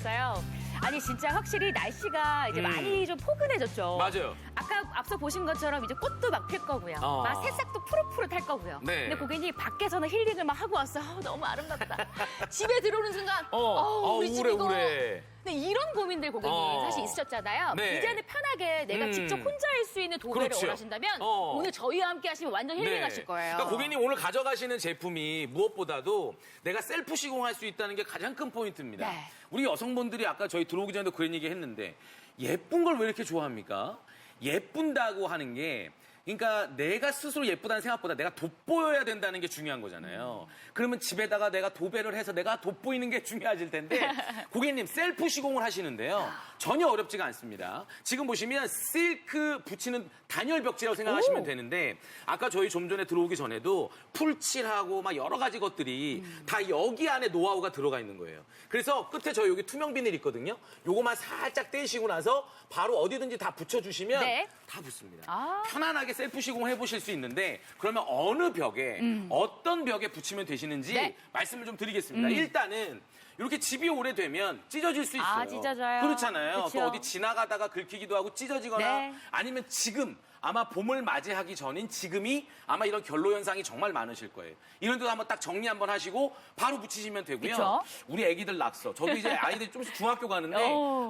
오셨어요. 아니 진짜 확실히 날씨가 이제 많이 좀 포근해졌죠. 맞아요. 아까 앞서 보신 것처럼 이제 꽃도 막 필 거고요. 막 새싹도 푸릇푸릇할 거고요. 네. 근데 고객님 밖에서는 힐링을 막 하고 왔어요. 너무 아름답다. 집에 들어오는 순간 우리 집 우울해, 이거. 우울해. 근데 이런 고민들 고객님 사실 있으셨잖아요. 네. 이제는 편하게 내가 직접 혼자 할 수 있는 도배를 그렇죠. 원하신다면 오늘 저희와 함께 하시면 완전 힐링하실 거예요. 그러니까 고객님 오늘 가져가시는 제품이 무엇보다도 내가 셀프 시공할 수 있다는 게 가장 큰 포인트입니다. 네. 우리 여성분들이 아까 저희 들어오기 전에도 그런 얘기 했는데 예쁜 걸 왜 이렇게 좋아합니까? 예쁜다고 하는 게 그러니까 내가 스스로 예쁘다는 생각보다 내가 돋보여야 된다는 게 중요한 거잖아요. 그러면 집에다가 내가 도배를 해서 내가 돋보이는 게 중요해질 텐데 고객님 셀프 시공을 하시는데요. 전혀 어렵지가 않습니다. 지금 보시면 실크 붙이는 단열 벽지라고 생각하시면 되는데 아까 저희 좀 전에 들어오기 전에도 풀칠하고 막 여러 가지 것들이 다 여기 안에 노하우가 들어가 있는 거예요. 그래서 끝에 저희 여기 투명 비닐 있거든요. 요거만 살짝 떼시고 나서 바로 어디든지 다 붙여주시면 네. 다 붙습니다. 편안하게 셀프 시공을 해보실 수 있는데 그러면 어느 벽에 어떤 벽에 붙이면 되시는지 네. 말씀을 좀 드리겠습니다. 일단은 이렇게 집이 오래되면 찢어질 수 있어요. 찢어져요. 그렇잖아요. 그쵸. 또 어디 지나가다가 긁히기도 하고 찢어지거나 네. 아니면 지금 아마 봄을 맞이하기 전인 지금이 아마 이런 결로 현상이 정말 많으실 거예요. 이런 데도 한번 딱 정리 한번 하시고 바로 붙이시면 되고요. 그쵸? 우리 애기들 낙서. 저도 이제 아이들이 좀씩 중학교 가는데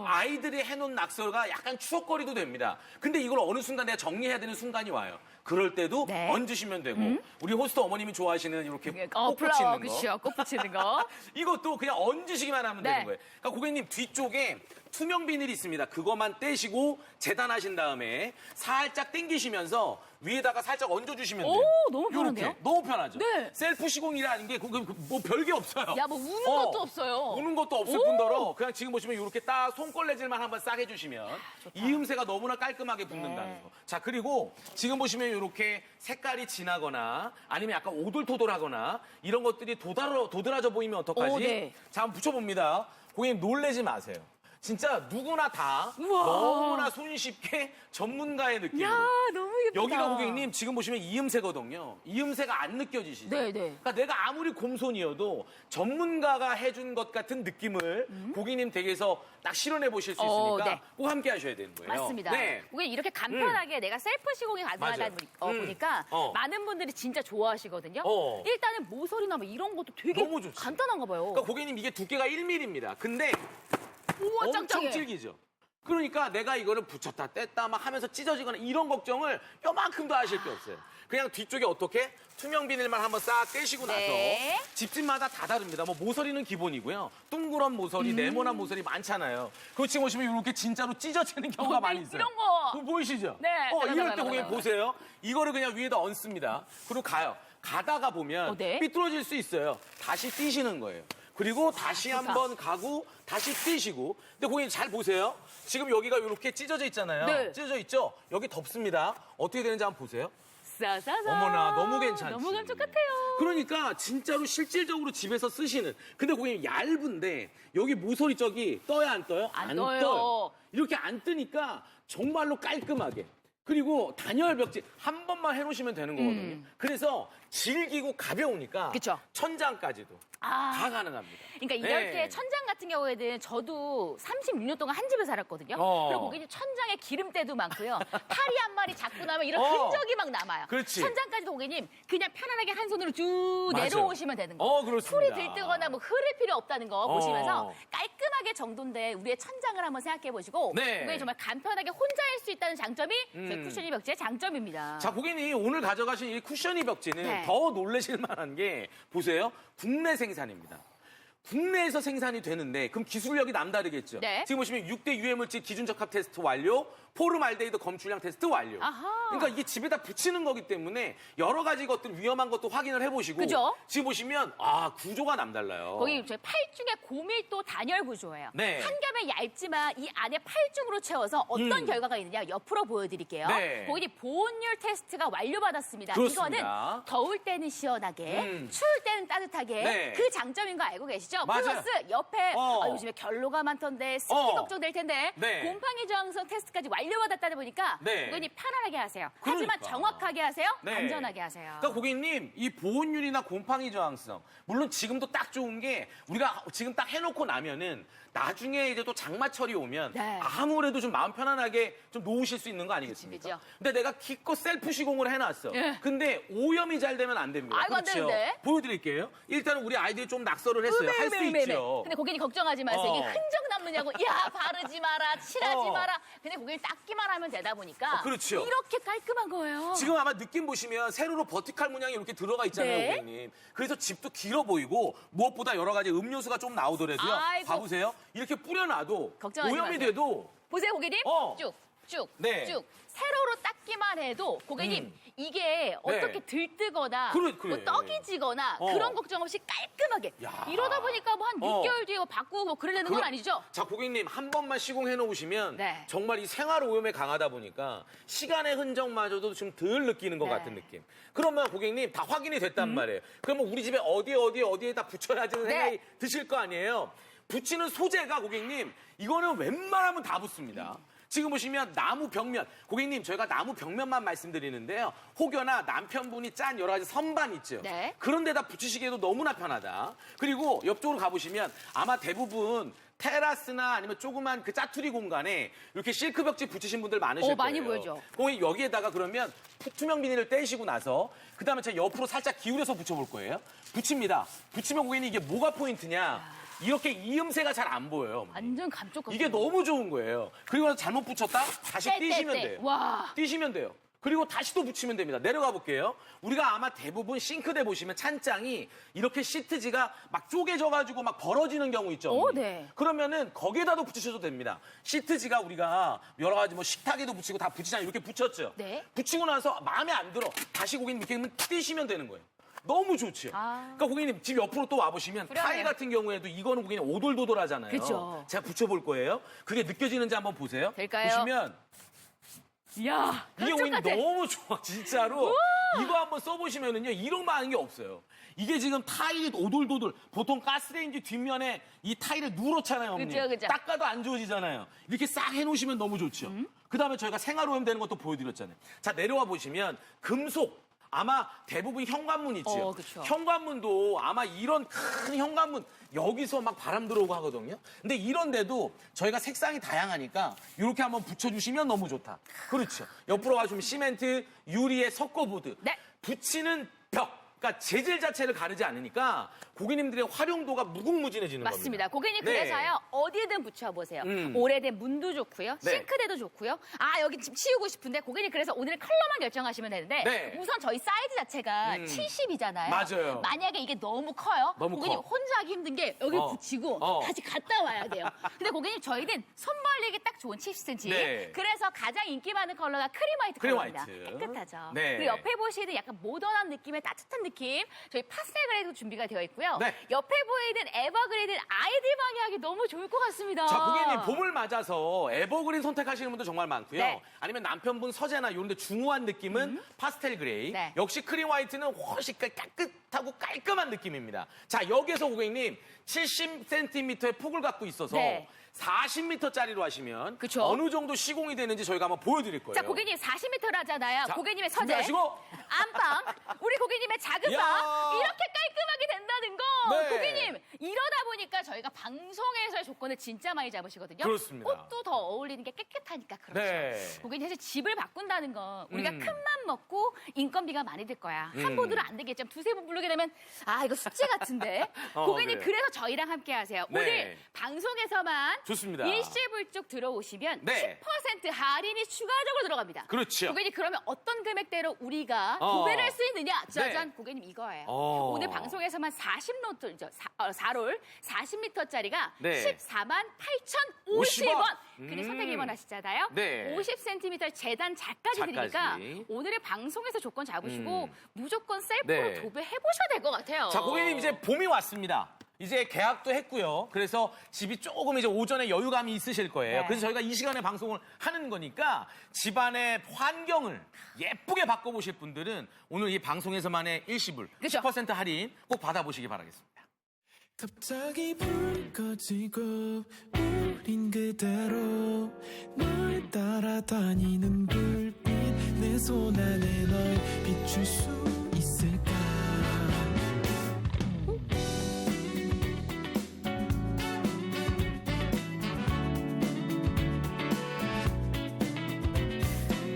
아이들이 해놓은 낙서가 약간 추억거리도 됩니다. 근데 이걸 어느 순간 내가 정리해야 되는 순간이 와요. 그럴 때도 네. 얹으시면 되고 우리 호스트 어머님이 좋아하시는 이렇게 꽃 플라워, 붙이는 거. 그쵸. 꽃 붙이는 거. 이것도 그냥 얹으시기만 하면 네. 되는 거예요. 그러니까 고객님 뒤쪽에 투명 비닐이 있습니다. 그것만 떼시고 재단하신 다음에 살짝 당기시면서 위에다가 살짝 얹어주시면 돼요. 너무 편한데요? 요렇게. 너무 편하죠? 네. 셀프 시공이라는 게 뭐 별게 없어요. 야, 뭐 우는 것도 없어요. 우는 것도 없을 뿐더러 그냥 지금 보시면 이렇게 딱 손걸레질만 한번 싹 해주시면 이음새가 너무나 깔끔하게 붙는다는 거. 자, 그리고 지금 보시면 이렇게 색깔이 진하거나 아니면 약간 오돌토돌하거나 이런 것들이 도드라져 보이면 어떡하지? 네. 자, 한번 붙여봅니다. 고객님 놀라지 마세요. 진짜 누구나 다 우와. 너무나 손쉽게 전문가의 느낌으로. 야, 너무 예쁘다. 여기가 고객님 지금 보시면 이음새거든요. 이음새가 안 느껴지시죠? 네. 그러니까 내가 아무리 곰손이어도 전문가가 해준 것 같은 느낌을 고객님 댁에서 딱 실현해 보실 수 있으니까 네. 꼭 함께 하셔야 되는 거예요. 맞습니다. 네. 고객님 이렇게 간편하게 내가 셀프 시공이 가능하다 보니까 많은 분들이 진짜 좋아하시거든요. 일단은 모서리나 뭐 이런 것도 되게 너무 좋지. 간단한가 봐요. 그러니까 고객님 이게 두께가 1mm입니다. 근데 우와, 엄청 짱짱해. 질기죠. 그러니까 내가 이거를 붙였다 뗐다 막 하면서 찢어지거나 이런 걱정을 요만큼도 하실 게 없어요. 그냥 뒤쪽에 어떻게 투명 비닐만 한번 싹 떼시고 나서 네. 집집마다 다 다릅니다. 뭐 모서리는 기본이고요. 둥그런 모서리, 네모난 모서리 많잖아요. 그리고 지금 보시면 이렇게 진짜로 찢어지는 경우가 많이 있어요. 이런 거. 그거 보이시죠? 네. 이럴 때 고객님 보세요. 이거를 그냥 위에다 얹습니다. 그리고 가요. 가다가 보면 네. 삐뚤어질 수 있어요. 다시 띄시는 거예요. 그리고 다시 한번 가고 다시 띄시고. 근데 고객님 잘 보세요. 지금 여기가 이렇게 찢어져 있잖아요. 네. 찢어져 있죠? 여기 덥습니다. 어떻게 되는지 한번 보세요. 싸싸싸. 어머나, 너무 괜찮지. 너무 깜짝같아요. 그러니까 진짜로 실질적으로 집에서 쓰시는. 근데 고객님 얇은데 여기 모서리 쪽이 떠요, 안 떠요? 안 떠요. 떠요. 이렇게 안 뜨니까 정말로 깔끔하게. 그리고 단열 벽지 한 번만 해놓으시면 되는 거거든요. 그래서 질기고 가벼우니까 그쵸. 천장까지도 다 가능합니다. 그러니까 이럴 네. 때 천장 같은 경우에는 저도 36년 동안 한 집에 살았거든요. 그리고 고객님 천장에 기름때도 많고요. 파리 한 마리 잡고 나면 이런 흔적이 막 남아요. 그렇지. 천장까지도 고객님 그냥 편안하게 한 손으로 쭉 맞아요. 내려오시면 되는 거예요. 그렇습니다. 풀이 들뜨거나 뭐 흐를 필요 없다는 거 보시면서 깔끔하게 정돈된 우리의 천장을 한번 생각해 보시고 네. 고객님 정말 간편하게 혼자 할 수 있다는 장점이 저희 쿠션이 벽지의 장점입니다. 자, 고객님 오늘 가져가신 이 쿠셔니 벽지는 네. 더 놀라실 만한 게 보세요. 국내 생산입니다. 국내에서 생산이 되는데 그럼 기술력이 남다르겠죠. 네. 지금 보시면 6대 유해물질 기준 적합 테스트 완료, 포름알데히드 검출량 테스트 완료. 아하. 그러니까 이게 집에다 붙이는 거기 때문에 여러 가지 것들 위험한 것도 확인을 해보시고 그죠? 지금 보시면 구조가 남달라요. 거기 저희 팔중의 고밀도 단열 구조예요. 네. 한 겹에 얇지만 이 안에 팔중으로 채워서 어떤 결과가 있느냐 옆으로 보여드릴게요. 네. 거기 보온율 테스트가 완료받았습니다. 그렇습니다. 이거는 더울 때는 시원하게, 추울 때는 따뜻하게 네. 그 장점인 거 알고 계시죠? 좋으시죠? 맞아요. 플러스 옆에 요즘에 결로가 많던데 습기 걱정될 텐데 네. 곰팡이 저항성 테스트까지 완료받았다 보니까 네. 고객님 편안하게 하세요. 그러니까. 하지만 정확하게 하세요. 네. 안전하게 하세요. 그러니까 고객님 이 보온율이나 곰팡이 저항성 물론 지금도 딱 좋은 게 우리가 지금 딱 해놓고 나면은 나중에 이제 또 장마철이 오면 네. 아무래도 좀 마음 편안하게 좀 놓으실 수 있는 거 아니겠습니까? 그치. 근데 내가 기껏 셀프 시공을 해놨어. 예. 근데 오염이 잘 되면 안 됩니다. 아이고, 안 그렇죠? 되는데. 보여드릴게요. 일단은 우리 아이들이 좀 낙서를 했어요. 할 수 있죠. 근데 고객님 걱정하지 마세요. 이게 흔적 남느냐고. 야 바르지 마라, 칠하지 마라. 근데 고객님 닦기만 하면 되다 보니까 그렇죠. 이렇게 깔끔한 거예요. 지금 아마 느낌 보시면 세로로 버티칼 문양이 이렇게 들어가 있잖아요, 네. 고객님. 그래서 집도 길어 보이고 무엇보다 여러 가지 음료수가 좀 나오더라도요. 아이고. 봐보세요. 이렇게 뿌려놔도 걱정하지 오염이 마세요. 돼도 보세요, 고객님. 쭉, 쭉, 네. 쭉. 세로로 닦기만 해도 고객님 이게 어떻게 들뜨거나 그래. 뭐 떡이 지거나 그런 걱정 없이 깔끔하게 야. 이러다 보니까 뭐 한 6개월 뒤에 뭐 바꾸고 뭐 그러려는 건 아니죠? 자, 고객님 한 번만 시공해 놓으시면 네. 정말 이 생활 오염에 강하다 보니까 시간의 흔적마저도 좀 덜 느끼는 것 네. 같은 느낌. 그러면 고객님 다 확인이 됐단 말이에요. 그러면 우리 집에 어디에다 붙여야지는 네. 생각이 드실 거 아니에요. 붙이는 소재가 고객님 이거는 웬만하면 다 붙습니다. 지금 보시면 나무 벽면, 고객님 저희가 나무 벽면만 말씀드리는데요. 혹여나 남편분이 짠 여러 가지 선반 있죠. 네. 그런 데다 붙이시기에도 너무나 편하다. 그리고 옆쪽으로 가보시면 아마 대부분 테라스나 아니면 조그만 그 짜투리 공간에 이렇게 실크 벽지 붙이신 분들 많으실 거예요. 많이 보여줘. 고객님 여기에다가 그러면 투명 비닐을 떼시고 나서 그다음에 제가 옆으로 살짝 기울여서 붙여볼 거예요. 붙입니다. 붙이면 고객님 이게 뭐가 포인트냐. 이렇게 이음새가 잘 안 보여요. 완전 감쪽 같아요. 이게 너무 좋은 거예요. 그리고 나서 잘못 붙였다? 다시 띄시면 돼요. 와. 띄시면 돼요. 그리고 다시 또 붙이면 됩니다. 내려가 볼게요. 우리가 아마 대부분 싱크대 보시면 찬장이 이렇게 시트지가 막 쪼개져가지고 막 벌어지는 경우 있죠. 오, 네. 그러면은 거기에다도 붙이셔도 됩니다. 시트지가 우리가 여러 가지 뭐 식탁에도 붙이고 다 붙이잖아요. 이렇게 붙였죠. 네. 붙이고 나서 마음에 안 들어. 다시 고객님 이렇게 하면 띄시면 되는 거예요. 너무 좋죠. 그러니까 고객님 집 옆으로 또 와보시면 그러네요. 타일 같은 경우에도 이거는 고객님 오돌도돌하잖아요. 그쵸. 제가 붙여볼 거예요. 그게 느껴지는지 한번 보세요. 될까요? 보시면 이야, 이게 감쪽 고객님 같아. 너무 좋아 진짜로. 이거 한번 써보시면은요 이런 많은 게 없어요. 이게 지금 타일이 오돌도돌. 보통 가스레인지 뒷면에 이 타일을 누렇잖아요, 형님. 그죠. 닦아도 안 지워지잖아요. 이렇게 싹 해놓으시면 너무 좋죠. 그다음에 저희가 생활오염 되는 것도 보여드렸잖아요. 자 내려와 보시면 금속. 아마 대부분 현관문 있죠. 그쵸. 현관문도 아마 이런 큰 현관문 여기서 막 바람 들어오고 하거든요. 근데 이런데도 저희가 색상이 다양하니까 이렇게 한번 붙여주시면 너무 좋다. 그렇죠. 옆으로 가시면 시멘트, 유리에 석고보드. 네. 붙이는 벽. 그러니까 재질 자체를 가르지 않으니까 고객님들의 활용도가 무궁무진해지는 맞습니다. 겁니다. 고객님 네. 그래서요 어디든 붙여보세요. 오래된 문도 좋고요. 네. 싱크대도 좋고요. 아 여기 지금 치우고 싶은데 고객님 그래서 오늘 컬러만 결정하시면 되는데 네. 우선 저희 사이즈 자체가 70이잖아요. 맞아요. 만약에 이게 너무 커요. 너무 고객님 커. 혼자 하기 힘든 게 여기 붙이고 다시 갔다 와야 돼요. 근데 고객님 저희는 손 벌리기 딱 좋은 70cm. 네. 그래서 가장 인기 많은 컬러가 크림 화이트 크림 컬러입니다. 화이트. 깨끗하죠. 네. 그리고 옆에 보시는 약간 모던한 느낌의 따뜻한 느낌. 저희 파스텔 그레이도 준비가 되어 있고요. 네. 옆에 보이는 에버그레이드는 아이들 방에 하기 너무 좋을 것 같습니다. 자, 고객님 봄을 맞아서 에버그린 선택하시는 분도 정말 많고요. 네. 아니면 남편분 서재나 이런 데 중후한 느낌은 파스텔 그레이. 네. 역시 크림 화이트는 훨씬 깨끗하고 깔끔한 느낌입니다. 자, 여기서 고객님 70cm의 폭을 갖고 있어서 네. 40m짜리로 하시면 그쵸. 어느 정도 시공이 되는지 저희가 한번 보여드릴 거예요. 자, 고객님 40m를 하잖아요. 자, 고객님의 서재, 준비하시고. 안방, 우리 고객님의 작은 야. 방 이렇게 깔끔하게 된다는 거. 네. 고객님 이러다 보니까 저희가 방송에서의 조건을 진짜 많이 잡으시거든요. 그렇습니다. 꽃도 더 어울리는 게 깨끗하니까 그렇죠. 네. 고객님 사실 집을 바꾼다는 건 우리가 큰 맘 먹고 인건비가 많이 들 거야. 한 분으로 안 되겠지만 두세 분 부르게 되면 아 이거 숙제 같은데. 고객님 그래요. 그래서 저희랑 함께 하세요. 네. 오늘 방송에서만 좋습니다. 일시불쭉 들어오시면 네. 10% 할인이 추가적으로 들어갑니다. 그렇죠. 고객님 그러면 어떤 금액대로 우리가 어. 구매를 할 수 있느냐? 짜잔 네. 고객님 이거예요. 어. 오늘 방송에서만 40롤, 4롤 40m짜리가 네. 14만 8,050원. 근데 선택 2번 하시잖아요. 네. 50cm 재단 자까지 드리니까 자까지. 오늘의 방송에서 조건 잡으시고 무조건 셀프로 네. 도배해보셔야 될 것 같아요. 자, 고객님 이제 봄이 왔습니다. 이제 계약도 했고요. 그래서 집이 조금 이제 오전에 여유감이 있으실 거예요. 네. 그래서 저희가 이 시간에 방송을 하는 거니까 집안의 환경을 예쁘게 바꿔보실 분들은 오늘 이 방송에서만의 일시불 그쵸. 10% 할인 꼭 받아보시기 바라겠습니다. 갑자기 불 꺼지고 우린 그대로 널 따라다니는 불빛 내 손 안에 널 비출 수 있을까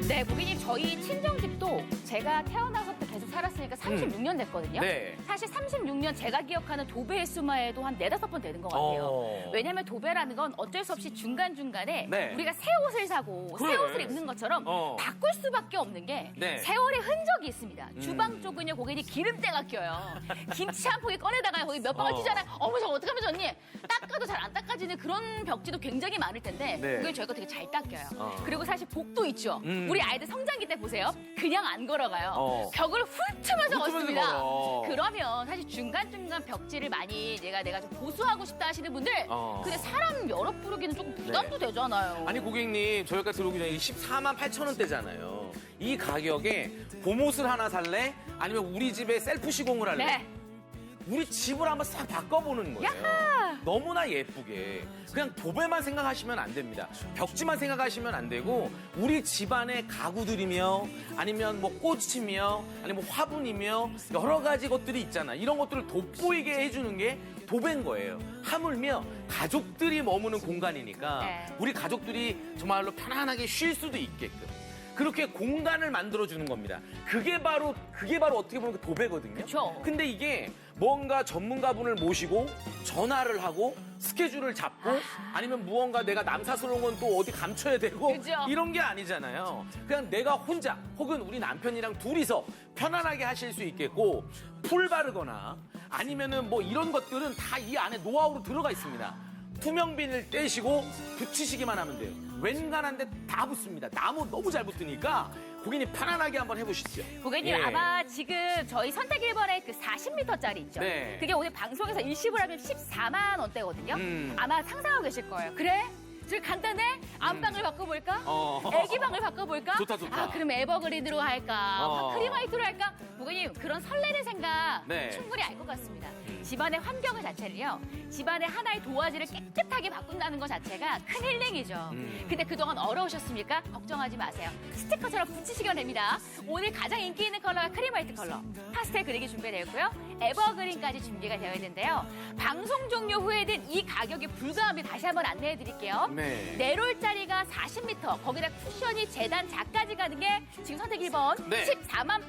네, 고객님 저희 친정집도 제가 태어나서부터 계속 살았으니까 36년 됐거든요. 네. 사실 36년 제가 기억하는 도배의 수마에도 한 4-5번 되는 것 같아요. 왜냐하면 도배라는 건 어쩔 수 없이 중간중간에 네. 우리가 새 옷을 사고 그래. 새 옷을 입는 것처럼 바꿀 수밖에 없는 게 네. 세월의 흔적이 있습니다. 주방 쪽은요, 고객님 기름때가 껴요. 김치 한 포기 꺼내다가 거기 몇 방울 튀잖아요. 어머, 저거 어떡하면 좋니? 닦아도 잘 안 닦아지는 그런 벽지도 굉장히 많을 텐데 네. 그게 저희가 되게 잘 닦여요. 그리고 사실 복도 있죠. 음. 우리 아이들 성장기 때 보세요. 그냥 안 걸어가요. 벽을 훑으면서 훑으면서 걷습니다. 걸어. 그러면 사실 중간중간 벽지를 많이 내가 좀 보수하고 싶다 하시는 분들 근데 사람 여러 부르기는 조금 부담도 되잖아요. 아니 고객님 저희가 들어오기 전에 14만 8천 원대잖아요. 이 가격에 봄옷을 하나 살래? 아니면 우리 집에 셀프 시공을 할래? 네. 우리 집을 한번 싹 바꿔보는 거예요. 야하! 너무나 예쁘게. 그냥 도배만 생각하시면 안 됩니다. 벽지만 생각하시면 안 되고 우리 집안의 가구들이며 아니면 뭐 꽃이며 아니면 뭐 화분이며 여러 가지 것들이 있잖아. 이런 것들을 돋보이게 해주는 게 도배인 거예요. 하물며 가족들이 머무는 공간이니까 네. 우리 가족들이 정말로 편안하게 쉴 수도 있게끔 그렇게 공간을 만들어주는 겁니다. 그게 바로 어떻게 보면 그 도배거든요. 그쵸. 근데 이게 뭔가 전문가분을 모시고 전화를 하고 스케줄을 잡고 아니면 무언가 내가 남사스러운 건 또 어디 감춰야 되고 그죠. 이런 게 아니잖아요. 그냥 내가 혼자 혹은 우리 남편이랑 둘이서 편안하게 하실 수 있겠고 풀 바르거나 아니면은 뭐 이런 것들은 다 이 안에 노하우로 들어가 있습니다. 투명 비닐 떼시고 붙이시기만 하면 돼요. 웬간한데 다 붙습니다. 나무 너무 잘 붙으니까 고객님 편안하게 한번 해보시죠. 고객님 예. 아마 지금 저희 선택 1번에 그 40m짜리 있죠. 네. 그게 오늘 방송에서 일시불 하면 14만 원대거든요. 아마 상상하고 계실 거예요. 그래? 저기 간단해? 안방을 바꿔볼까? 애기방을 바꿔볼까? 좋다, 좋다. 아, 그럼 에버그린으로 할까? 어. 크림화이트로 할까? 고객님, 그런 설레는 생각 네. 충분히 알 것 같습니다. 집안의 환경을 자체를요, 집안의 하나의 도화지를 깨끗하게 바꾼다는 것 자체가 큰 힐링이죠. 근데 그동안 어려우셨습니까? 걱정하지 마세요. 스티커처럼 붙이시면 됩니다. 오늘 가장 인기 있는 컬러가 크림화이트 컬러, 파스텔 그릭이 준비되어 있고요. 에버그린까지 준비가 되어 있는데요. 방송 종료 후에는 이 가격이 불가합니다. 다시 한번 안내해 드릴게요. 네. 네롤짜리가 40m, 거기다 쿠션이 재단 작까지 가는 게 지금 선택 1번 네. 14만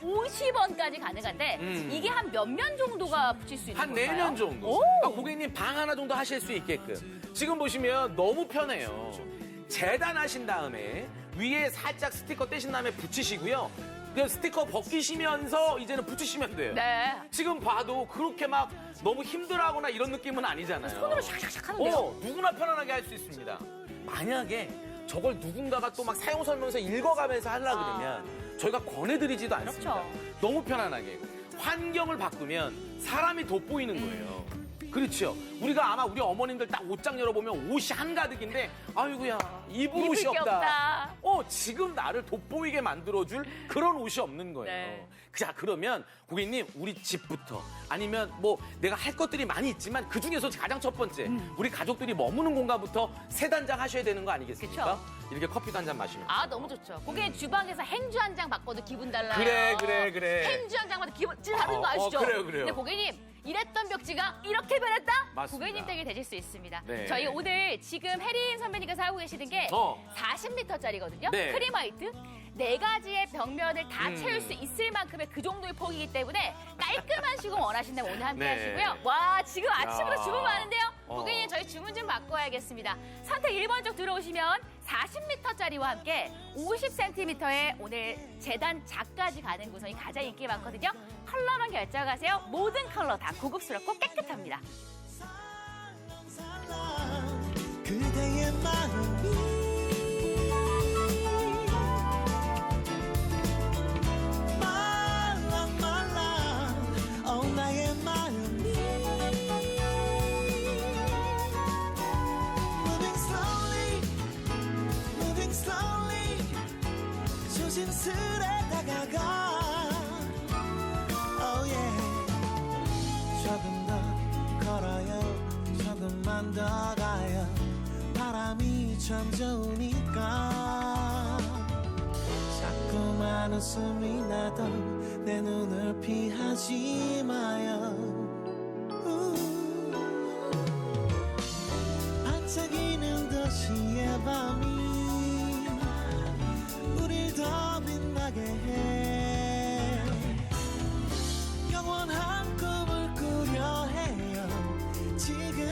8,050원까지 가능한데 이게 한 몇 면 정도가 붙일 수 있는 한 걸까요? 4년 정도. 오! 그러니까 고객님 방 하나 정도 하실 수 있게끔. 지금 보시면 너무 편해요. 재단하신 다음에 위에 살짝 스티커 떼신 다음에 붙이시고요. 그 스티커 벗기시면서 이제는 붙이시면 돼요. 네. 지금 봐도 그렇게 막 너무 힘들어하거나 이런 느낌은 아니잖아요. 손으로 샥샥샥 하는데요. 누구나 편안하게 할 수 있습니다. 만약에 저걸 누군가가 또 막 사용 설명서 읽어가면서 하려고 그러면 저희가 권해드리지도 않습니다. 그렇죠. 너무 편안하게. 환경을 바꾸면 사람이 돋보이는 거예요. 그렇죠. 우리가 아마 우리 어머님들 딱 옷장 열어보면 옷이 한가득인데 아이고야 입을 옷이 입을 게 없다. 없다. 지금 나를 돋보이게 만들어줄 그런 옷이 없는 거예요. 네. 자 그러면 고객님 우리 집부터 아니면 뭐 내가 할 것들이 많이 있지만 그중에서 가장 첫 번째 우리 가족들이 머무는 공간부터 세 단장 하셔야 되는 거 아니겠습니까? 그쵸. 이렇게 커피도 한 잔 마시면 아, 너무 좋죠. 고객님 주방에서 행주 한 장 바꿔도 기분 달라요. 그래. 행주 한 장마다 기분 다른 거 아시죠? 그래요. 근데 고객님 이랬던 벽지가 이렇게 변했다? 맞습니다. 고객님 댁이 되실 수 있습니다. 네. 저희 오늘 지금 혜린 선배님께서 하고 계시는 게 40m짜리거든요. 네. 크림 화이트. 4가지의 벽면을 다 채울 수 있을 만큼의 그 정도의 폭이기 때문에 깔끔한 시공 원하신다면 오늘 함께 네. 하시고요. 와, 지금 아침부터 야. 주문 많은데요. 고객님 저희 주문 좀 바꿔야겠습니다. 선택 1번 쪽 들어오시면 40m짜리와 함께 50cm의 오늘 재단 작까지 가는 구성이 가장 인기 많거든요. 컬러만 결정하세요. 모든 컬러 다 고급스럽고 깨끗합니다. 그대의 마음이 말랑 나의 마음이 Moving slowly 조심스레 다가가 Oh yeah 조금 더 조금만 더 가요. 바람이 참 좋으니까 자꾸만 웃음이 나도 내 눈을 피하지 마요. 반짝이는 도시의 밤이 우릴 더 빛나게 해. 영원한 꿈을 꾸려 해요. 지금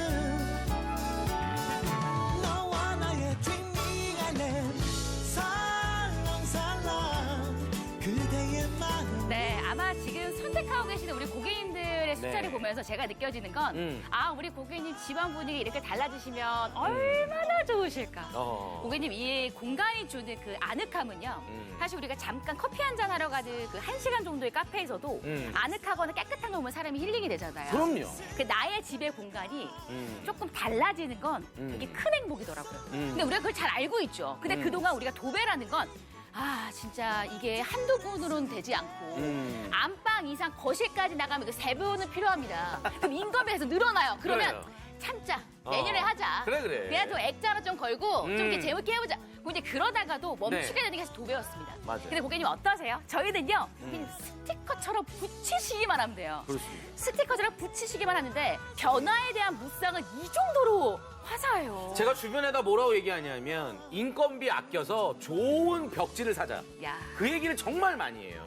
너와 나의 Dreaming Island 살랑살랑 그대의 마음. 네, 아마 지금 선택하고 계시는 우리 고객님들의 숫자를 네. 보면서 제가 느껴지는 건, 음. 아, 우리 고객님 집안 분위기 이렇게 달라지시면 얼마나 좋으실까. 고객님, 이 공간이 주는 그 아늑함은요, 사실 우리가 잠깐 커피 한잔 하러 가는 그 1시간 정도의 카페에서도 아늑하거나 깨끗한 놈은 사람이 힐링이 되잖아요. 그럼요. 그 나의 집의 공간이 조금 달라지는 건 되게 큰 행복이더라고요. 근데 우리가 그걸 잘 알고 있죠. 근데 그동안 우리가 도배라는 건, 아, 진짜 이게 한두 분으로는 되지 않고 안방 이상 거실까지 나가면 그 세 분은 필요합니다. 그럼 인건비에서 늘어나요. 그러면 그래요. 참자. 내년에 하자. 그래. 그냥 좀 액자로 좀 걸고 좀 이렇게 재밌게 해보자. 근데 그러다가도 멈추게 네. 되는 게 도배였습니다. 맞아요. 근데 고객님 어떠세요? 저희는요, 그냥 스티커처럼 붙이시기만 하면 돼요. 그렇습니다. 스티커처럼 붙이시기만 하는데 변화에 대한 무쌍은 이 정도로 화사해요. 제가 주변에다 뭐라고 얘기하냐면 인건비 아껴서 좋은 벽지를 사자. 야. 그 얘기를 정말 많이 해요.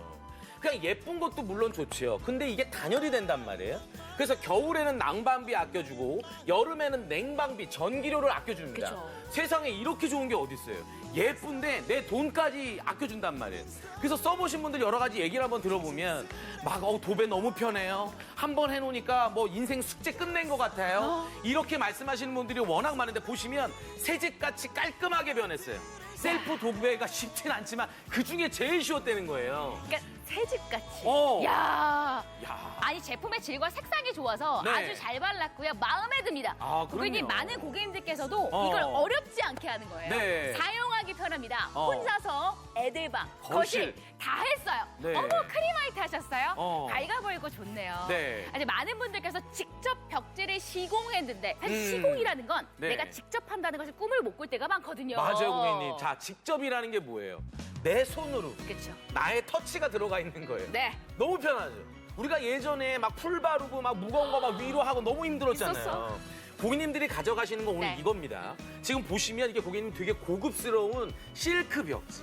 그냥 예쁜 것도 물론 좋지요. 근데 이게 단열이 된단 말이에요. 그래서 겨울에는 난방비 아껴주고 여름에는 냉방비, 전기료를 아껴줍니다. 그쵸. 세상에 이렇게 좋은 게 어디 있어요. 예쁜데 내 돈까지 아껴준단 말이에요. 그래서 써보신 분들 여러 가지 얘기를 한번 들어보면 막 도배 너무 편해요. 한 번 해놓으니까 뭐 인생 숙제 끝낸 것 같아요. 이렇게 말씀하시는 분들이 워낙 많은데 보시면 새집같이 깔끔하게 변했어요. 셀프 도배가 쉽진 않지만 그중에 제일 쉬웠다는 거예요. 그러니까 새집같이. 어. 야. 야. 아니 제품의 질과 색상이 좋아서 네. 아주 잘 발랐고요. 마음에 듭니다. 아, 고객님, 그럼요. 많은 고객님들께서도 어. 이걸 어렵지 않게 하는 거예요. 네. 사용하기 편합니다. 어. 혼자서 애들방, 거실. 거실 다 했어요. 네. 어머, 크림화이트 하셨어요? 어. 밝아 보이고 좋네요. 네. 아니, 많은 분들께서 직접 벽지를 시공했는데 사실 음. 시공이라는 건 네. 내가 직접 한다는 것을 꿈을 못 꿀 때가 많거든요. 맞아요, 고객님. 자, 직접이라는 게 뭐예요? 내 손으로 그렇죠. 나의 터치가 들어가 있는 거예요. 네. 너무 편하죠. 우리가 예전에 막 풀 바르고 막 무거운 거 막 위로 하고 너무 힘들었잖아요. 있었어. 고객님들이 가져가시는 건 오늘 네. 이겁니다. 지금 보시면 이게 고객님 되게 고급스러운 실크 벽지.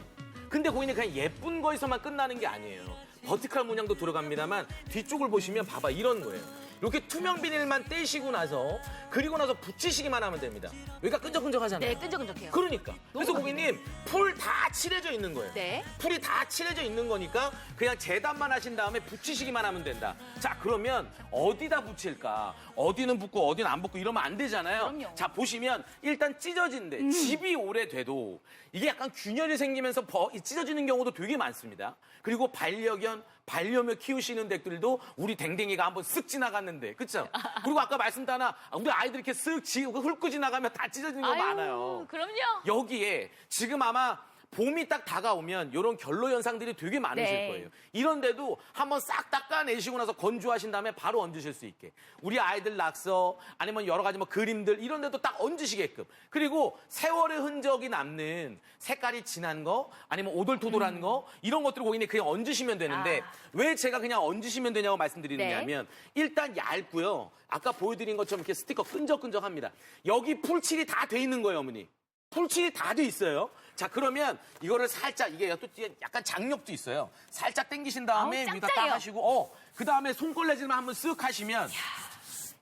근데 고객님 그냥 예쁜 거에서만 끝나는 게 아니에요. 버티컬 문양도 들어갑니다만 뒤쪽을 보시면 봐봐 이런 거예요. 이렇게 투명 비닐만 떼시고 나서 그리고 나서 붙이시기만 하면 됩니다. 여기가 끈적끈적하잖아요. 네, 끈적끈적해요. 그러니까. 그래서 너무 고객님 풀 다 칠해져 있는 거예요. 네. 풀이 다 칠해져 있는 거니까 그냥 재단만 하신 다음에 붙이시기만 하면 된다. 자, 그러면 어디다 붙일까? 어디는 붙고 어디는 안 붙고 이러면 안 되잖아요. 그럼요. 자, 보시면 일단 찢어진대. 집이 오래돼도 이게 약간 균열이 생기면서 찢어지는 경우도 되게 많습니다. 그리고 반려견, 반려묘 키우시는 댁들도 우리 댕댕이가 한번 쓱 지나갔는데, 그렇죠? 그리고 아까 말씀도 하나, 우리 아이들 이렇게 쓱 훑고 지나가면 다 찢어지는 거 많아요. 그럼요. 여기에 지금 아마 봄이 딱 다가오면 이런 결로 현상들이 되게 많으실 네. 거예요. 이런데도 한번 싹 닦아내시고 나서 건조하신 다음에 바로 얹으실 수 있게. 우리 아이들 낙서 아니면 여러 가지 뭐 그림들 이런 데도 딱 얹으시게끔. 그리고 세월의 흔적이 남는 색깔이 진한 거 아니면 오돌토돌한 거 이런 것들을 고객님 그냥 얹으시면 되는데 왜 제가 그냥 얹으시면 되냐고 말씀드리느냐면 일단 얇고요. 아까 보여드린 것처럼 이렇게 스티커 끈적끈적합니다. 여기 풀칠이 다 돼 있는 거예요, 어머니. 풀칠이 다 돼 있어요. 자, 그러면 이거를 살짝, 이게 또 약간 장력도 있어요. 살짝 당기신 다음에 아우, 위에다 딱 짱짱해요. 하시고, 그 다음에 손걸레질만 한번 쓱 하시면,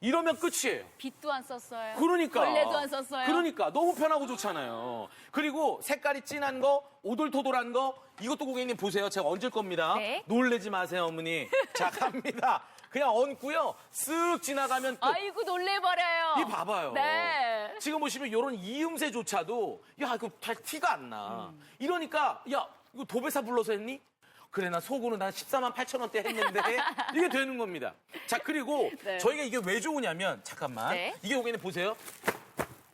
이러면 끝이에요. 빛도 안 썼어요. 그러니까. 걸레도 안 썼어요. 그러니까. 너무 편하고 좋잖아요. 그리고 색깔이 진한 거, 오돌토돌한 거, 이것도 고객님 보세요. 제가 얹을 겁니다. 네. 놀래지 마세요, 어머니. 자, 갑니다. 그냥 얹고요. 쓱 지나가면 끝. 아이고, 놀래버려요. 이 봐봐요. 네. 지금 보시면 이런 이음새조차도 야 이거 잘 티가 안 나. 이러니까 야 이거 도배사 불러서 했니? 그래 나 속으로 난 14만 8천 원대 했는데 이게 되는 겁니다. 자 그리고 네. 저희가 이게 왜 좋으냐면 잠깐만 네. 이게 고객님 보세요.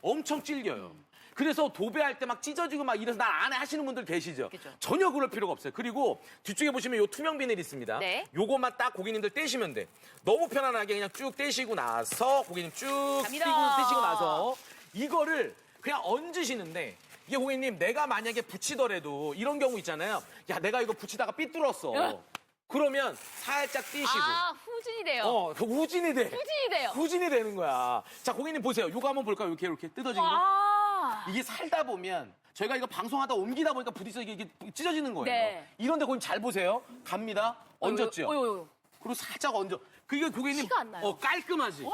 엄청 질겨요. 그래서 도배할 때 막 찢어지고 막 이래서 난 안 해 하시는 분들 계시죠? 그쵸. 전혀 그럴 필요가 없어요. 그리고 뒤쪽에 보시면 요 투명 비닐 있습니다. 네. 요것만 딱 고객님들 떼시면 돼. 너무 편안하게 그냥 쭉 떼시고 나서 고객님 쭉 갑니다. 떼시고 나서 이거를 그냥 얹으시는데 이게 고객님 내가 만약에 붙이더라도 이런 경우 있잖아요. 야 내가 이거 붙이다가 삐뚤었어. 그러면 살짝 띄시고 아, 후진이 돼요. 그 후진이 돼. 후진이 돼요. 후진이 되는 거야. 자, 고객님 보세요. 요거 한번 볼까요? 이렇게 뜯어진 거. 아, 이게 살다 보면 저희가 이거 방송하다 옮기다 보니까 부딪혀 이게 찢어지는 거예요. 네. 이런데 고객님 잘 보세요. 갑니다. 얹었죠. 어유. 그리고 살짝 얹어. 그게 고객님 티가 안 나요. 깔끔하지.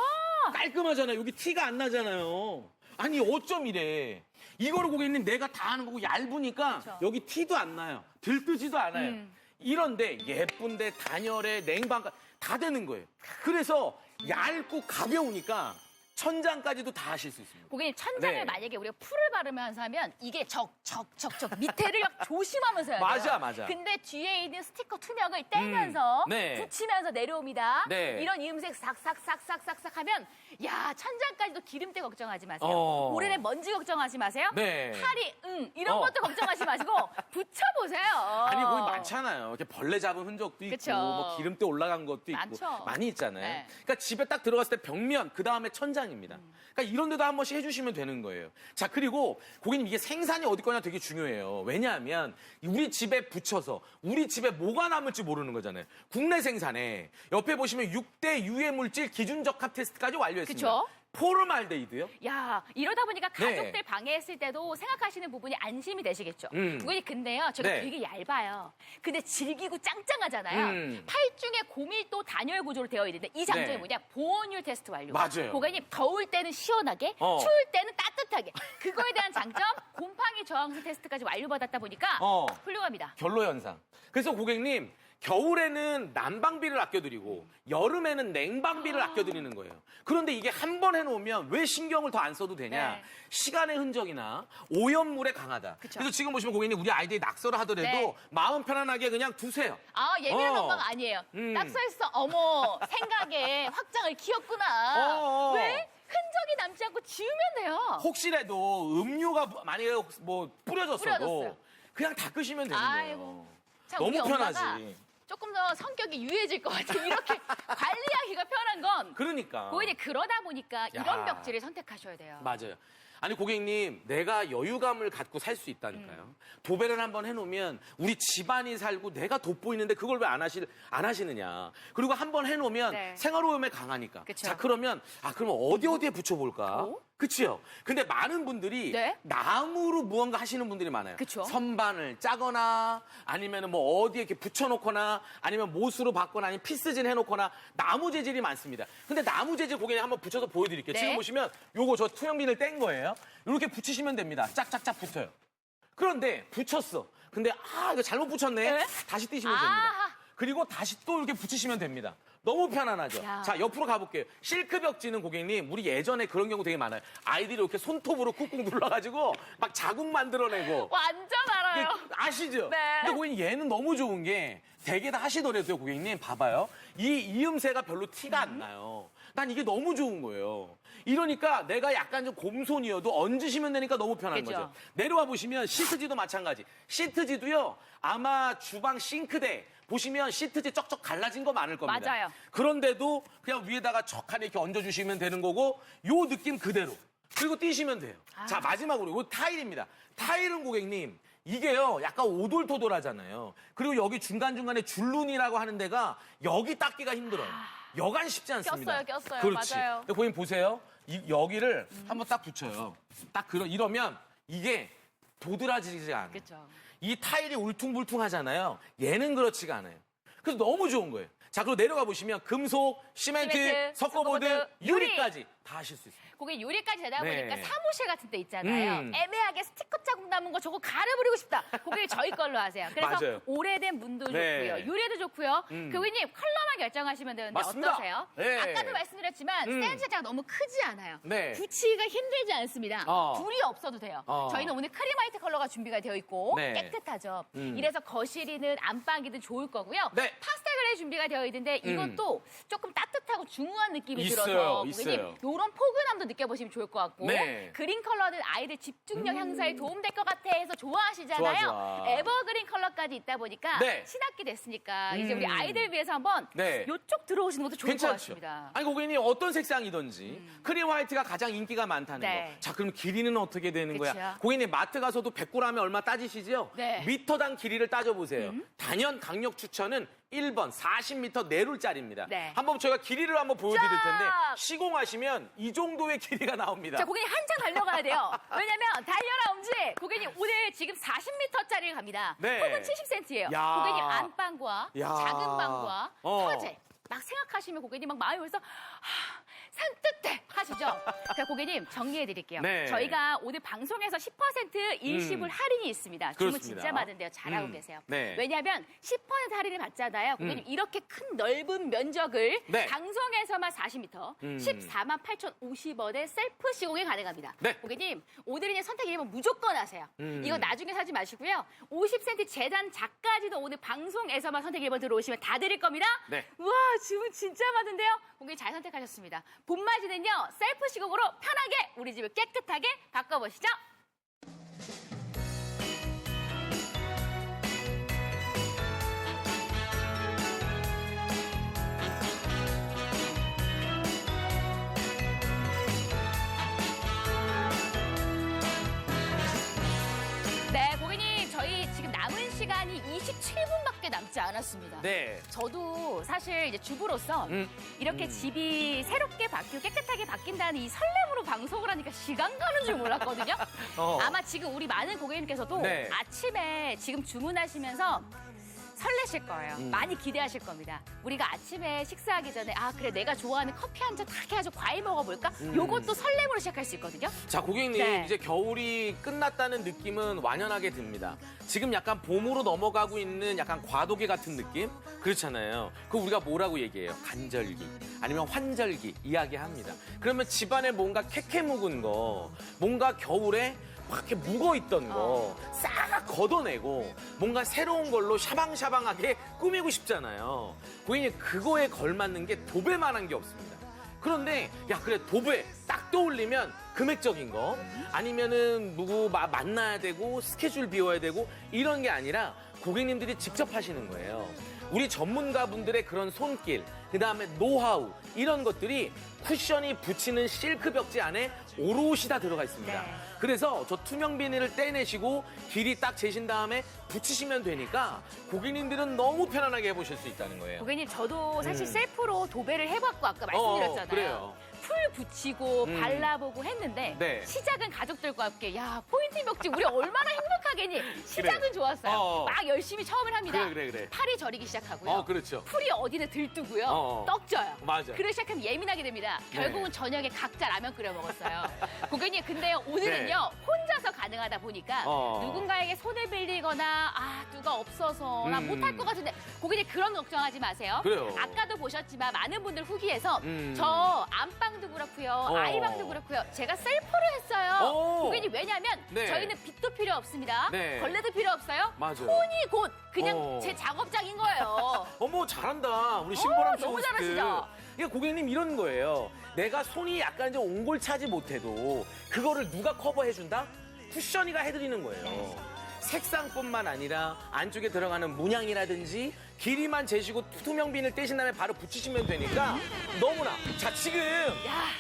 깔끔하잖아요. 여기 티가 안 나잖아요. 아니 어쩜 이래. 이거를 고객님 내가 다 하는 거고 얇으니까 그쵸. 여기 티도 안 나요. 들뜨지도 않아요. 이런데 예쁜데 단열에 냉방 다 되는 거예요. 그래서 얇고 가벼우니까 천장까지도 다 하실 수 있습니다. 고객님 천장을 네. 만약에 우리가 풀을 바르면서 하면 이게 적 밑에를 막 조심하면서 해야 돼요. 맞아. 근데 뒤에 있는 스티커 투명을 떼면서 네. 붙이면서 내려옵니다. 네. 이런 이음색 싹싹싹싹싹 하면 야 천장까지도 기름때 걱정하지 마세요. 어. 오래된 먼지 걱정하지 마세요. 네. 파리 이런 것도 걱정하지 마시고 붙여보세요. 아니 거기 많잖아요. 이렇게 벌레 잡은 흔적도 있고 그쵸. 뭐 기름때 올라간 것도 있고 많죠. 많이 있잖아요. 네. 그러니까 집에 딱 들어갔을 때 벽면 그 다음에 천장입니다. 그러니까 이런 데도 한 번씩 해주시면 되는 거예요. 자 그리고 고객님 이게 생산이 어디 거냐 되게 중요해요. 왜냐하면 우리 집에 붙여서 우리 집에 뭐가 남을지 모르는 거잖아요. 국내 생산에 옆에 보시면 6대 유해 물질 기준적 합 테스트까지 완료했습니다. 그쵸. 포름알데히드요? 야 이러다 보니까 네. 가족들 방해했을 때도 생각하시는 부분이 안심이 되시겠죠. 음. 고객님 근데요 저게 네. 되게 얇아요. 근데 질기고 짱짱하잖아요. 음. 팔중에 고밀도 단열 구조로 되어 있는데 이 장점이 네. 뭐냐 보온율 테스트 완료. 맞아요. 고객님 더울 때는 시원하게 추울 때는 따뜻하게 그거에 대한 장점 곰팡이 저항성 테스트까지 완료받았다 보니까 훌륭합니다. 결로 현상. 그래서 고객님 겨울에는 난방비를 아껴드리고 여름에는 냉방비를 아껴드리는 거예요. 그런데 이게 한 번 해놓으면 왜 신경을 더 안 써도 되냐? 네. 시간의 흔적이나 오염물에 강하다. 그쵸. 그래서 지금 보시면 고객님 우리 아이들이 낙서를 하더라도 네. 마음 편안하게 그냥 두세요. 아 예민한 어. 건강 아니에요. 음. 딱 써있어. 어머 생각에 확장을 키웠구나. 왜? 흔적이 남지 않고 지우면 돼요. 혹시라도 음료가 만약에 뭐 뿌려졌어도 뿌려졌어요. 그냥 닦으시면 되는 아이고. 거예요. 참, 너무 우리 엄마가 편하지. 조금 더 성격이 유해질 것 같아요. 이렇게 관리하기가 편한 건 그러니까. 고객님 그러다 보니까 이런 야. 벽지를 선택하셔야 돼요. 맞아요. 아니 고객님 내가 여유감을 갖고 살 수 있다니까요. 도배를 한번 해놓으면 우리 집안이 살고 내가 돋보이는데 그걸 왜 안 하시느냐. 그리고 한번 해놓으면 네. 생활오염에 강하니까. 그쵸. 자 그러면 그럼 어디에 붙여볼까? 오? 그치요? 근데 많은 분들이 네. 나무로 무언가 하시는 분들이 많아요. 그쵸. 선반을 짜거나 아니면 뭐 어디에 이렇게 붙여놓거나 아니면 못으로 받거나 아니면 피스진 해놓거나 나무 재질이 많습니다. 근데 나무 재질 고객님 한번 붙여서 보여드릴게요. 네. 지금 보시면 요거 저 투명빈을 뗀 거예요. 이렇게 붙이시면 됩니다. 짝짝짝 붙어요. 그런데 붙였어. 근데 이거 잘못 붙였네. 네? 다시 띄시면 아하. 됩니다. 그리고 다시 또 이렇게 붙이시면 됩니다. 너무 편안하죠. 야. 자, 옆으로 가볼게요. 실크 벽지는 고객님, 우리 예전에 그런 경우 되게 많아요. 아이들이 이렇게 손톱으로 꾹꾹 눌러가지고 막 자국 만들어내고. 완전 알아요. 아시죠? 네. 근데 고객님 얘는 너무 좋은 게 대개 다 하시더라도요, 고객님 봐봐요. 이 이음새가 별로 티가 안 나요. 난 이게 너무 좋은 거예요. 이러니까 내가 약간 좀 곰손이어도 얹으시면 되니까 너무 편한 그죠. 거죠. 내려와 보시면 시트지도 마찬가지. 시트지도요, 아마 주방 싱크대 보시면 시트지 쩍쩍 갈라진 거 많을 겁니다. 맞아요. 그런데도 그냥 위에다가 척하니 이렇게 얹어주시면 되는 거고, 요 느낌 그대로. 그리고 띄시면 돼요. 자, 마지막으로 요 타일입니다. 타일은 고객님, 이게요, 약간 오돌토돌하잖아요. 그리고 여기 중간중간에 줄눈이라고 하는 데가 여기 닦기가 힘들어요. 여간 쉽지 않습니다. 꼈어요. 그렇지. 맞아요. 근데 고객님 보세요. 여기를 한번 딱 붙여요. 딱 이러면 이게 도드라지지가 않아요. 그렇죠. 이 타일이 울퉁불퉁하잖아요. 얘는 그렇지가 않아요. 그래서 너무 좋은 거예요. 자, 그리고 내려가 보시면 금속, 시멘트, 석고보드, 유리. 유리까지 다 하실 수 있어요. 고객 유리까지 되다 네. 보니까 사무실 같은 데 있잖아요. 음. 애매하게 스티커 자국 남은 거 저거 가려버리고 싶다. 고객님 저희 걸로 하세요. 그래서 맞아요. 오래된 문도 네. 좋고요. 유리도 좋고요. 고객님 컬러만 결정하시면 되는데 맞습니다. 어떠세요? 네. 아까도 말씀드렸지만 스탠드 자체가 너무 크지 않아요. 네. 붙이기가 힘들지 않습니다. 불이 없어도 돼요. 저희는 오늘 크리마이트 컬러가 준비가 되어 있고 네. 깨끗하죠. 이래서 거실이든 안방이든 좋을 거고요. 네. 파스텔 색깔의 준비가 되어 있는데 이것도 조금 따뜻하고 중후한 느낌이 있어요, 들어서 있어요. 이런 포근함도 느껴보시면 좋을 것 같고 네. 그린 컬러는 아이들 집중력 향상에 도움될 것 같아 해서 좋아하시잖아요. 좋아. 에버그린 컬러까지 있다 보니까 네. 신학기 됐으니까 이제 우리 아이들 위해서 한번 네. 이쪽 들어오시는 것도 좋을 것 괜찮죠? 같습니다. 아니 고객님 어떤 색상이든지 크림 화이트가 가장 인기가 많다는 네. 거. 자 그럼 길이는 어떻게 되는 그쵸. 거야? 고객님 마트 가서도 100g에 얼마 따지시죠? 네. 미터당 길이를 따져보세요. 단연 강력 추천은 1번 40m 내룰짜리입니다. 네. 한번 저희가 길이를 한번 보여드릴 텐데 자. 시공하시면 이 정도의 길이가 나옵니다. 자, 고객님 한참 달려가야 돼요. 왜냐면 달려라 엄지. 고객님 오늘 지금 40m짜리를 갑니다. 네. 폭은 70cm예요. 야. 고객님 안방과 야. 작은 방과 어. 서재 막 생각하시면 고객님 막 마음이 벌써 산뜻해 하시죠. 그러니까 고객님 정리해 드릴게요. 네. 저희가 오늘 방송에서 10% 일시불 할인이 있습니다. 주문 그렇습니다. 진짜 많은데요. 잘하고 계세요. 네. 왜냐하면 10% 할인을 받잖아요. 고객님 이렇게 큰 넓은 면적을 네. 방송에서만 40m, 14만 8,050원에 셀프 시공이 가능합니다. 네. 고객님 오늘은 선택 1번 무조건 하세요. 이거 나중에 사지 마시고요. 50cm 재단 작까지도 오늘 방송에서만 선택 1번 들어오시면 다 드릴 겁니다. 네. 우와 주문 진짜 많은데요. 고객님 잘 선택하셨습니다. 봄맞이는요 셀프 시공으로 편하게 우리 집을 깨끗하게 바꿔보시죠. 네, 고객님 저희 지금 남은 시간이 27분밖에 남지 않았습니다. 네. 저도 사실 이제 주부로서 이렇게 집이 새롭게 바뀌고 깨끗하게 바뀐다는 이 설렘으로 방송을 하니까 시간 가는 줄 몰랐거든요. 아마 지금 우리 많은 고객님께서도 네. 아침에 지금 주문하시면서 설레실 거예요. 많이 기대하실 겁니다. 우리가 아침에 식사하기 전에 아 그래 내가 좋아하는 커피 한 잔 탁 해가지고 과일 먹어볼까? 요것도 설렘으로 시작할 수 있거든요. 자, 고객님, 네. 이제 겨울이 끝났다는 느낌은 완연하게 듭니다. 지금 약간 봄으로 넘어가고 있는 약간 과도기 같은 느낌? 그렇잖아요. 그 우리가 뭐라고 얘기해요? 간절기, 아니면 환절기 이야기합니다. 그러면 집안에 뭔가 캐캐 묵은 거, 뭔가 겨울에 막 이렇게 묵어있던 거 싹 걷어내고 뭔가 새로운 걸로 샤방샤방하게 꾸미고 싶잖아요. 고객님, 그거에 걸맞는 게 도배만한 게 없습니다. 그런데 야 그래 도배 딱 떠올리면 금액적인 거 아니면은 누구 만나야 되고 스케줄 비워야 되고 이런 게 아니라 고객님들이 직접 하시는 거예요. 우리 전문가분들의 그런 손길, 그다음에 노하우 이런 것들이 쿠션이 붙이는 실크 벽지 안에 오롯이 다 들어가 있습니다. 네. 그래서 저 투명 비닐을 떼내시고 길이 딱 재신 다음에 붙이시면 되니까 고객님들은 너무 편안하게 해보실 수 있다는 거예요. 고객님 저도 사실 셀프로 도배를 해봤고 아까 말씀드렸잖아요. 그래요. 풀 붙이고 발라보고 했는데 네. 시작은 가족들과 함께 야 포인트 벽지 우리 얼마나 행복하겠니. 시작은 그래. 좋았어요. 막 열심히 처음을 합니다. 그래. 팔이 저리기 시작하고요. 그렇죠. 풀이 어디는 들뜨고요. 어. 떡져요. 맞아. 그러기 시작하면 예민하게 됩니다. 네. 결국은 저녁에 각자 라면 끓여 먹었어요. 고객님 근데 오늘은요 혼자서 가능하다 보니까 누군가에게 손을 빌리거나 아 누가 없어서 나 못할 것 같은데 고객님 그런 걱정하지 마세요. 그래요. 아까도 보셨지만 많은 분들 후기에서 저 안방도 그렇고요. 아이방도 그렇고요. 제가 셀프로 했어요. 고객님 왜냐하면 네. 저희는 빛도 필요 없습니다. 네. 걸레도 필요 없어요. 맞아요. 손이 곧 그냥 제 작업장인 거예요. 어머 잘한다 우리 신보람 씨. 너무 잘하시죠? 이게 고객님 이런 거예요. 내가 손이 약간 좀 옹골차지 못해도 그거를 누가 커버해준다? 쿠션이가 해드리는 거예요. 색상뿐만 아니라 안쪽에 들어가는 문양이라든지 길이만 재시고 투명 비닐 떼신 다음에 바로 붙이시면 되니까 너무나. 자 지금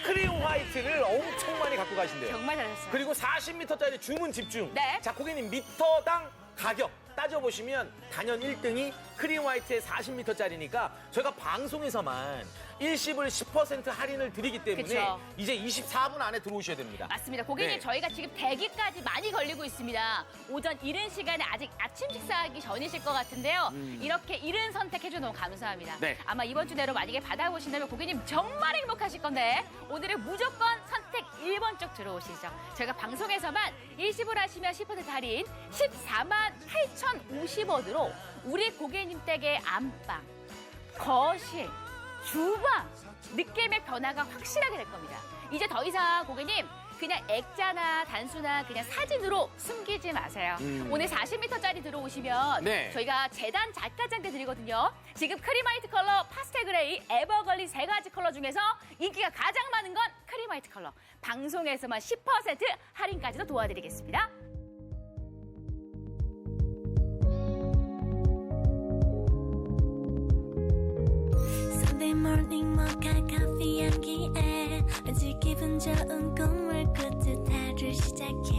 크림 화이트를 엄청 많이 갖고 가신대요. 정말 잘하셨어요. 그리고 40m짜리 주문 집중. 네. 자, 고객님 미터당 가격 따져보시면 단연 1등이 크림 화이트의 40m짜리니까 저희가 방송에서만 일시불 10% 할인을 드리기 때문에 그쵸. 이제 24분 안에 들어오셔야 됩니다. 맞습니다. 고객님 네. 저희가 지금 대기까지 많이 걸리고 있습니다. 오전 이른 시간에 아직 아침 식사하기 전이실 것 같은데요. 이렇게 이른 선택해주셔서 너무 감사합니다. 네. 아마 이번 주 내로 만약에 받아보신다면 고객님 정말 행복하실 건데 오늘은 무조건 선택 1번 쪽 들어오시죠. 저희가 방송에서만 일시불 하시면 10% 할인 14만 8,050원으로 우리 고객님 댁의 안방, 거실, 주방 느낌의 변화가 확실하게 될 겁니다. 이제 더 이상 고객님 그냥 액자나 단수나 그냥 사진으로 숨기지 마세요. 오늘 40m짜리 들어오시면 네. 저희가 재단 작가장대 드리거든요. 지금 크림 화이트 컬러, 파스텔 그레이, 에버글린 세 가지 컬러 중에서 인기가 가장 많은 건 크림 화이트 컬러. 방송에서만 10% 할인까지도 도와드리겠습니다. Sunday morning 모카 커피 향기에 왠지 기분 좋은 꿈을 꾸듯 하루 시작해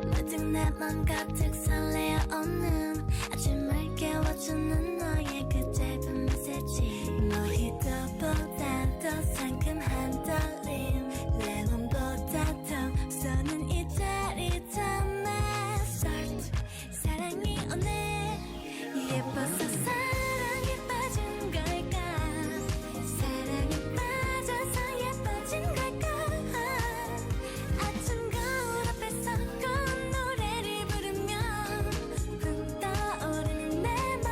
모든 내 맘 가득 설레어 오는 아침을 깨워주는 너의 그 짧은 메시지 모히또보다 더 상큼한 떨림 레몬보다 더 쏘는 이 짜릿함에 Start 사랑이 오네 예뻐서 사랑에 빠진 걸까 사랑에 빠져서 예뻐진 걸까 아침 거울 앞에서 그 노래를 부르며 붕 떠오르는 내 맘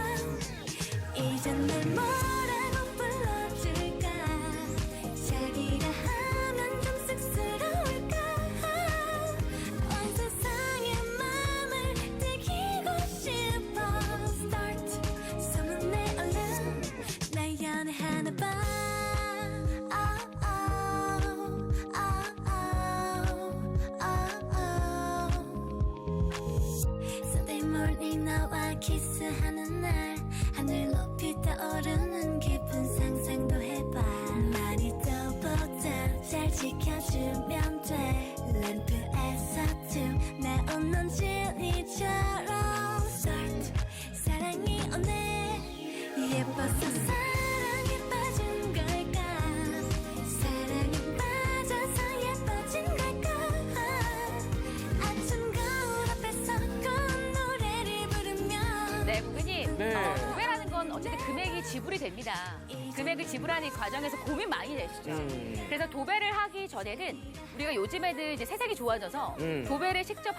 이젠 널 뭐라고 불러줄까 자기라 하면 좀 쑥스러울까 온 세상의 맘을 들키고 싶어 Start 소문내 얼른 날 연애하나 봐 Sunday morning 나와 키스하는 날 하늘 높이 떠오르는 기쁜 상상도 해봐 많이 또보다 잘 지켜주면 돼 램프에서 틈 내온 넌 진이처럼 Start 사랑이 오네 예뻐서 사랑에 빠진 걸까 사랑에 빠져서 예뻐진 걸까 아침 거울 앞에서 그 노래를 부르며 네, 고객님. 네. 구매라는 건 어쨌든 금액이 지불이 됩니다. 금액을 지불하는 과정에서 고민 많이 되시죠. 그래서 도배를 하기 전에는 우리가 요즘 애들 이제 세상이 좋아져서 도배를 직접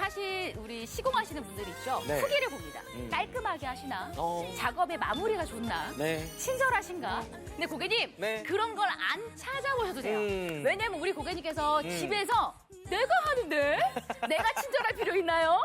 우리 시공하시는 분들이 있죠. 네. 후기를 봅니다. 깔끔하게 하시나? 어. 작업의 마무리가 좋나? 네. 친절하신가? 근데 고객님 네. 그런 걸 안 찾아보셔도 돼요. 왜냐면 우리 고객님께서 음. 집에서 내가 하는데 내가 친절할 필요 있나요?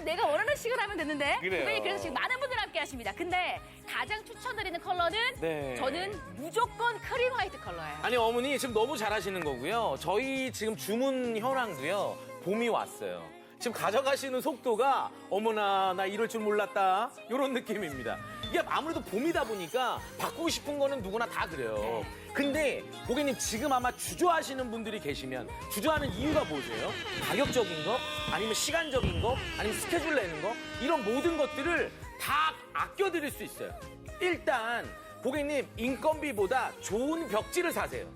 내가 원하는 식을 하면 되는데 그래요. 고객님 그래서 지금 많은 분들 함께 하십니다. 근데 가장 추천드리는 컬러는 네. 저는 무조건 크림 화이트 컬러예요. 아니 어머니 지금 너무 잘하시는 거고요. 저희 지금 주문 현황도요. 봄이 왔어요. 지금 가져가시는 속도가 어머나 나 이럴 줄 몰랐다 이런 느낌입니다. 이게 아무래도 봄이다 보니까 바꾸고 싶은 거는 누구나 다 그래요. 근데 고객님 지금 아마 주저하시는 분들이 계시면 주저하는 이유가 뭐세요? 가격적인 거? 아니면 시간적인 거? 아니면 스케줄 내는 거? 이런 모든 것들을 다 아껴드릴 수 있어요. 일단 고객님 인건비보다 좋은 벽지를 사세요.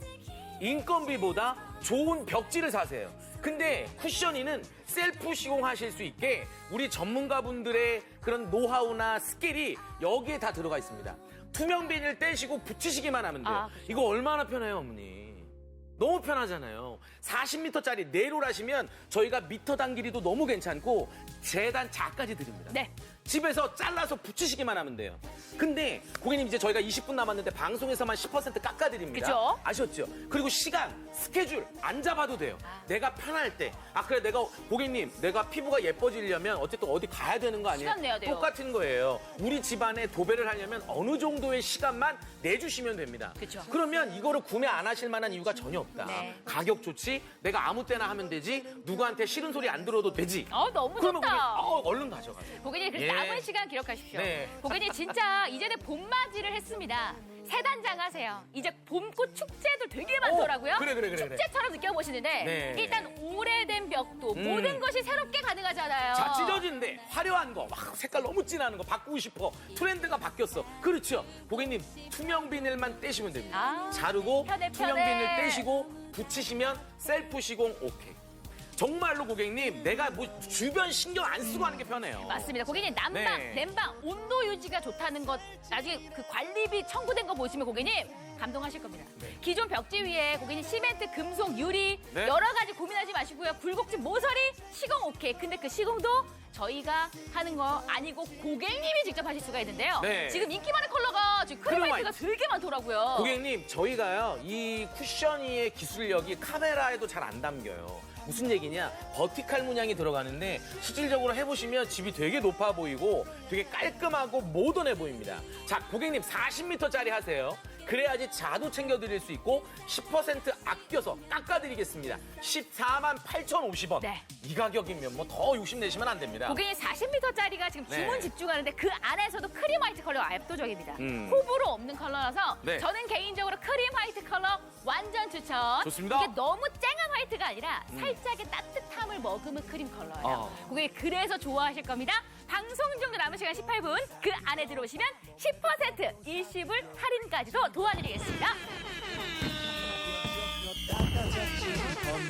인건비보다 좋은 벽지를 사세요. 근데 쿠셔니는 셀프 시공하실 수 있게 우리 전문가분들의 그런 노하우나 스킬이 여기에 다 들어가 있습니다. 투명 비닐 떼시고 붙이시기만 하면 돼요. 이거 얼마나 편해요, 어머니. 너무 편하잖아요. 40m짜리 네롤 하시면 저희가 미터당 길이도 너무 괜찮고 재단 자까지 드립니다. 네. 집에서 잘라서 붙이시기만 하면 돼요. 근데 고객님 이제 저희가 20분 남았는데 방송에서만 10% 깎아드립니다. 그죠? 아셨죠? 그리고 시간, 스케줄 안 잡아도 돼요. 내가 편할 때. 그래 고객님 내가 피부가 예뻐지려면 어쨌든 어디 가야 되는 거 아니에요? 시간 내야 돼요. 똑같은 거예요. 우리 집안에 도배를 하려면 어느 정도의 시간만 내주시면 됩니다. 그쵸. 그러면 이거를 구매 안 하실 만한 이유가 전혀 없다. 네. 가격 좋지? 내가 아무 때나 하면 되지? 누구한테 싫은 소리 안 들어도 되지? 너무 그러면 좋다. 고객님, 얼른 가져가세요. 고객님 그래서 예. 남은 시간 기록하십시오. 네. 고객님 진짜 이제는 봄맞이를 했습니다. 새 단장 하세요. 이제 봄꽃 축제도 되게 많더라고요. 그래. 축제처럼 느껴보시는데 네. 일단 오래된 벽도 모든 것이 새롭게 가능하잖아요. 자, 찢어진데 화려한 거, 막 색깔 너무 진한 거 바꾸고 싶어. 트렌드가 바뀌었어. 그렇죠. 고객님, 투명 비닐만 떼시면 됩니다. 자르고 편해. 투명 비닐 떼시고 붙이시면 셀프 시공 오케이. 정말로 고객님, 내가 뭐 주변 신경 안 쓰고 하는 게 편해요. 맞습니다. 고객님 난방, 네. 냉방, 온도 유지가 좋다는 것 나중에 그 관리비 청구된 거 보시면 고객님 감동하실 겁니다. 기존 벽지 위에 고객님 시멘트, 금속, 유리 네. 여러 가지 고민하지 마시고요. 굴곡진 모서리 시공 오케이. 근데 그 시공도 저희가 하는 거 아니고 고객님이 직접 하실 수가 있는데요. 네. 지금 인기 많은 컬러가 지금 크림 화이트가 화이트. 되게 많더라고요. 고객님, 저희가요, 이 쿠셔니의 기술력이 카메라에도 잘 안 담겨요. 무슨 얘기냐? 버티칼 문양이 들어가는데 실질적으로 해보시면 집이 되게 높아 보이고 되게 깔끔하고 모던해 보입니다. 자, 고객님 40m짜리 하세요. 그래야지 자도 챙겨드릴 수 있고 10% 아껴서 깎아드리겠습니다. 14만 8,050원. 네. 이 가격이면 뭐 더 욕심내시면 안 됩니다. 고객님 40m짜리가 지금 주문 네. 집중하는데 그 안에서도 크림 화이트 컬러가 압도적입니다. 음. 호불호 없는 컬러라서 네. 저는 개인적으로 크림 화이트 컬러 완전 추천. 좋습니다. 이게 너무 쨍한 화이트가 아니라 살짝의 따뜻함을 머금은 크림 컬러예요. 고객님 그래서 좋아하실 겁니다. 방송 중도 남은 시간 18분 그 안에 들어오시면 10% 일시불 할인까지도 도와드리겠습니다.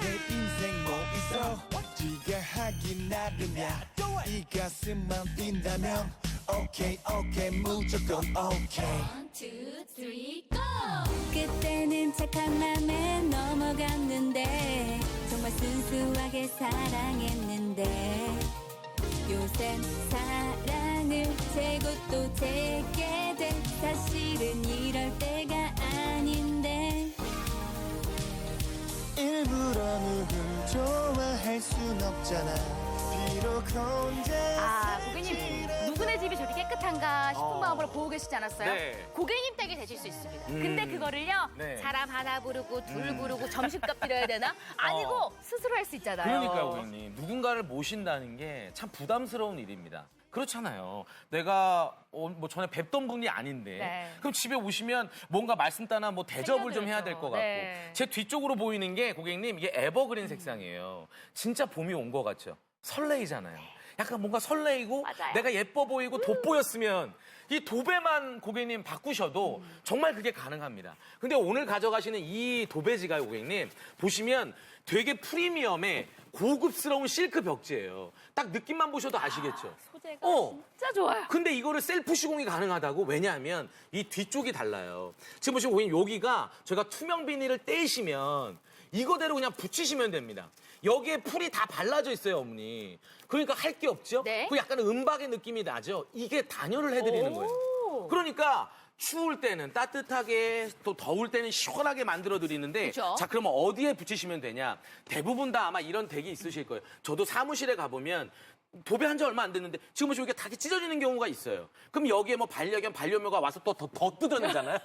내 인생 뭐 있어 지가 하기 나름이야 이 가슴만 뛴다면 오케이 무조건 오케이 그때는 착한 맘에 넘어갔는데 정말 순수하게 사랑했는데 요샌 사랑을 재고 또 재게 돼 사실은 이럴 때가 아닌데 일부러 누굴 좋아할 순 없잖아 비록 혼자 고객님 누구네 집이 저렇게 깨끗한가 싶은 마음으로 보고 계시지 않았어요? 네. 고객님 댁에 되실 수 있습니다. 근데 그거를요 네. 사람 하나 부르고 둘 부르고 점심값 드려야 되나? 아니고 스스로 할 수 있잖아요. 그러니까요, 고객님. 누군가를 모신다는 게 참 부담스러운 일입니다. 그렇잖아요. 내가 뭐 전에 뵙던 분이 아닌데 네. 그럼 집에 오시면 뭔가 말씀 따나 뭐 대접을 좀 해야 될 것 같고 네. 제 뒤쪽으로 보이는 게 고객님 이게 에버그린 색상이에요. 진짜 봄이 온 것 같죠? 설레이잖아요. 약간 뭔가 설레이고 맞아요. 내가 예뻐 보이고 돋보였으면 이 도배만 고객님 바꾸셔도 정말 그게 가능합니다. 근데 오늘 가져가시는 이 도배지가요, 고객님 보시면 되게 프리미엄의 고급스러운 실크 벽지예요. 딱 느낌만 보셔도 아시겠죠? 소재가 어. 진짜 좋아요. 근데 이거를 셀프 시공이 가능하다고? 왜냐하면 이 뒤쪽이 달라요. 지금 보시면 고객님 여기가 저희가 투명 비닐을 떼시면 이거대로 그냥 붙이시면 됩니다. 여기에 풀이 다 발라져 있어요, 어머니. 그러니까 할 게 없죠? 네. 그 약간 은박의 느낌이 나죠? 이게 단열을 해드리는 거예요. 그러니까 추울 때는 따뜻하게 또 더울 때는 시원하게 만들어 드리는데 그쵸? 자 그러면 어디에 붙이시면 되냐? 대부분 다 아마 이런 덱이 있으실 거예요. 저도 사무실에 가보면 도배한 지 얼마 안 됐는데 지금 보시면 이게 닭이 찢어지는 경우가 있어요. 그럼 여기에 뭐 반려견, 반려묘가 와서 또 더 뜯어내잖아요.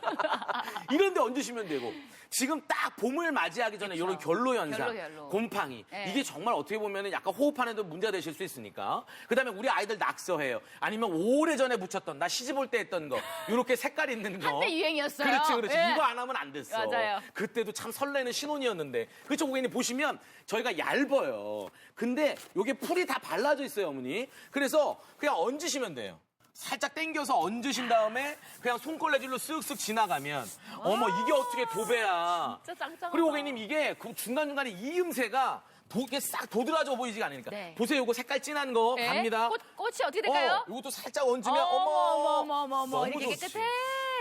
이런 데 얹으시면 되고 지금 딱 봄을 맞이하기 전에 이런 결로 현상, 결로. 곰팡이 네. 이게 정말 어떻게 보면 약간 호흡하는데 문제가 되실 수 있으니까 그다음에 우리 아이들 낙서해요. 아니면 오래전에 붙였던 나 시집 올 때 했던 거 이렇게 색깔 있는 거 한때 유행이었어요. 그렇지. 예. 이거 안 하면 안 됐어. 맞아요. 그때도 참 설레는 신혼이었는데 그렇죠, 고객님 보시면 저희가 얇아요. 근데 이게 풀이 다 발라져 있어요, 어머니. 그래서 그냥 얹으시면 돼요. 살짝 당겨서 얹으신 다음에 그냥 손걸레질로 쓱쓱 지나가면 어머 이게 어떻게 도배야. 진짜 짱짱하다. 그리고 고객님 이게 그 중간중간에 이음새가 이게 싹 도드라져 보이지가 않으니까. 네. 보세요, 이거 색깔 진한 거 네. 갑니다. 꽃이 어떻게 될까요? 이것도 살짝 얹으면 어머, 너무 이렇게 좋지. 깨끗해.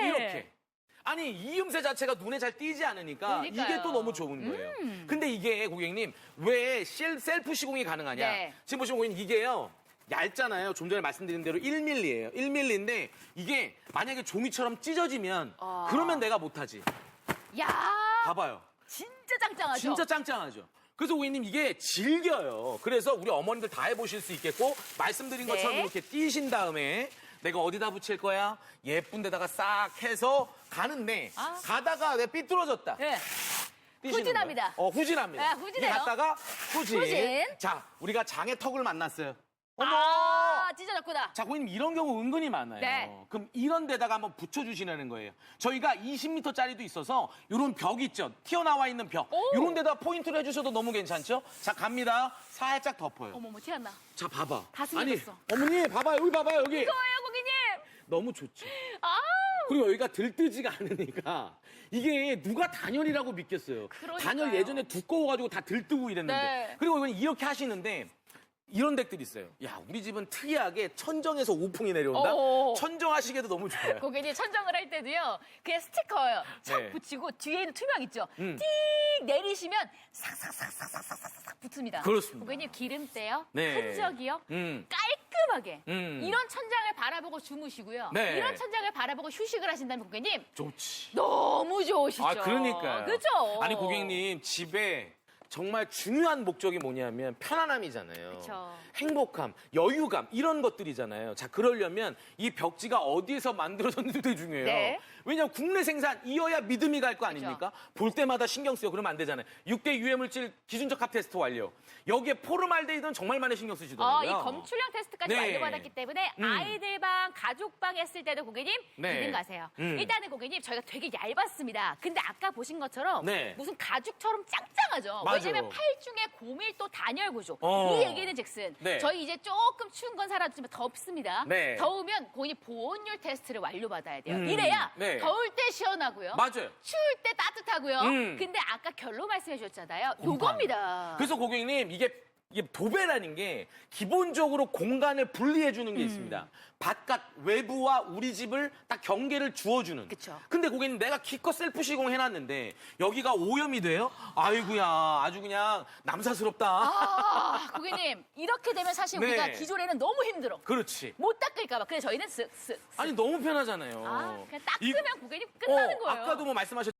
이렇게. 아니 이음새 자체가 눈에 잘 띄지 않으니까 그러니까요. 이게 또 너무 좋은 거예요. 근데 이게 고객님 왜 셀프 시공이 가능하냐? 네. 지금 보시면 고객님 이게요. 얇잖아요. 좀 전에 말씀드린 대로 1mm예요. 1mm인데 이게 만약에 종이처럼 찢어지면 그러면 내가 못하지. 야, 봐봐요. 진짜 짱짱하죠? 진짜 짱짱하죠. 그래서 고객님 이게 질겨요. 그래서 우리 어머님들 다 해보실 수 있겠고 말씀드린 것처럼 네. 이렇게 띄신 다음에 내가 어디다 붙일 거야? 예쁜 데다가 싹 해서 가는데 가다가 내가 삐뚤어졌다. 네. 띄시는 후진합니다. 거예요. 후진합니다. 네, 후진해요. 이게 갔다가 후진. 후진. 자, 우리가 장의 턱을 만났어요. 어머! 찢어졌구나. 자, 고객님 이런 경우 은근히 많아요. 네. 그럼 이런 데다가 한번 붙여주시라는 거예요. 저희가 20m짜리도 있어서 이런 벽 있죠. 튀어나와 있는 벽. 오. 이런 데다 포인트를 해주셔도 너무 괜찮죠? 자, 갑니다. 살짝 덮어요. 어머머, 티 안 나. 자, 봐봐. 다 숨겨졌어. 어머니, 봐봐요. 여기 봐봐요. 여기. 이거예요, 고객님. 너무 좋죠. 아, 그리고 여기가 들뜨지가 않으니까 이게 누가 단열이라고 믿겠어요. 그러니까요. 단열 예전에 두꺼워가지고 다 들뜨고 이랬는데. 네. 그리고 이건 이렇게 하시는데 이런 덱들이 있어요. 야, 우리 집은 특이하게 천정에서 우풍이 내려온다? 어어. 천정하시기에도 너무 좋아요. 고객님 천정을 할 때도요. 그냥 스티커요. 착 네. 붙이고 뒤에 있는 투명 있죠. 띡 내리시면 싹싹싹싹싹싹싹 붙습니다. 그렇습니다. 고객님 기름때요. 네. 흔적이요. 음. 깔끔하게 음. 이런 천장을 바라보고 주무시고요. 네. 이런 천장을 바라보고 휴식을 하신다면 고객님 좋지. 너무 좋으시죠. 아, 그러니까요. 그죠? 아니, 고객님, 집에 정말 중요한 목적이 뭐냐면 편안함이잖아요. 그쵸. 행복함, 여유감, 이런 것들이잖아요. 자, 그러려면 이 벽지가 어디에서 만들어졌는지 되게 중요해요. 네. 왜냐면 국내 생산이어야 믿음이 갈 거 아닙니까? 볼 때마다 신경 쓰여. 그러면 안 되잖아요. 6대 유해물질 기준적 합 테스트 완료. 여기에 포름알데히드는 정말 많이 신경 쓰시더라고요. 이 검출량 테스트까지 네. 완료받았기 때문에 아이들 방, 가족 방 했을 때도 고객님 네. 믿음 가세요. 음. 일단은 고객님 저희가 되게 얇았습니다. 근데 아까 보신 것처럼 네. 무슨 가죽처럼 짱짱하죠. 맞아. 왜냐면 팔중에 고밀도 단열 구조. 어. 이 얘기는 즉슨 네. 저희 이제 조금 추운 건 사라지지만 덥습니다. 네. 더우면 고객님 보온율 테스트를 완료받아야 돼요. 음. 이래야 네. 더울 때 시원하고요. 맞아요. 추울 때 따뜻하고요. 근데 아까 결로 말씀해 주셨잖아요. 요겁니다. 그래서 고객님, 이게 도배라는 게 기본적으로 공간을 분리해 주는 게 있습니다. 바깥 외부와 우리 집을 딱 경계를 주어주는. 그쵸. 근데 고객님, 내가 기껏 셀프 시공 해놨는데 여기가 오염이 돼요? 아이고야, 아주 그냥 남사스럽다. 고객님 이렇게 되면 사실 네. 우리가 기존에는 너무 힘들어. 그렇지. 못 닦을까 봐. 그래서 저희는 쓱쓱. 아니, 너무 편하잖아요. 그냥 닦으면 고객님 끝나는 거예요. 아까도 뭐 말씀하셨